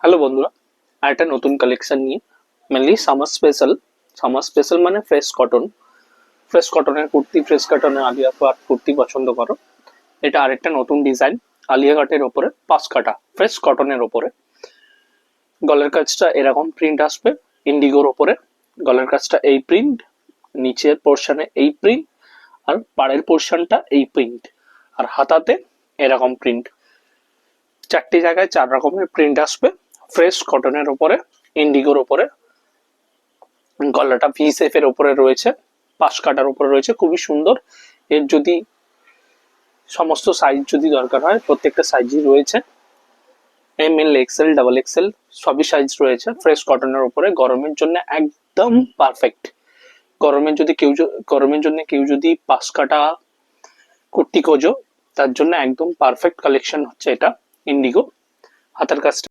Hello বন্ধুরা, আরেকটা নতুন কালেকশন নিয়ে মেনলি সামার স্পেশাল মানে ফ্রেশ কটনের কুর্তি, ফ্রেশ কটনের আলিয়া কাট কুর্তি পছন্দ করো। এটা আরেকটা নতুন ডিজাইন, আলিয়া কাটের ওপরে পাঁচ কাটা ফ্রেশ কটনের ওপরে গলার কাজটা এরকম প্রিন্ট আসবে। ইন্ডিগোর ওপরে গলার কাজটা এই প্রিন্ট, নিচের পোর্শনে এই প্রিন্ট, আর পাড়ের পোর্শনটা এই প্রিন্ট, আর হাতাতে এরকম প্রিন্ট। চারটি জায়গায় চার রকমের প্রিন্ট আসবে। ফ্রেশ কটনের ওপরে, ইন্ডিগোর ওপরে, গলাটা ভি শেপের উপরে রয়েছে, পাশ কাটার উপরে রয়েছে, খুবই সুন্দর। এর যদি সমস্ত সাইজ যদি দরকার হয়, প্রত্যেকটা সাইজই রয়েছে। M L XL double XL সবই সাইজ রয়েছে। ফ্রেশ কটনের উপরে গরমের জন্য একদম পারফেক্ট। গরমের জন্য কেউ যদি পাশ কাটা কুর্তি খোঁজো, তার জন্য একদম পারফেক্ট কালেকশন হচ্ছে এটা ইন্ডিগো। হাতের কাজটা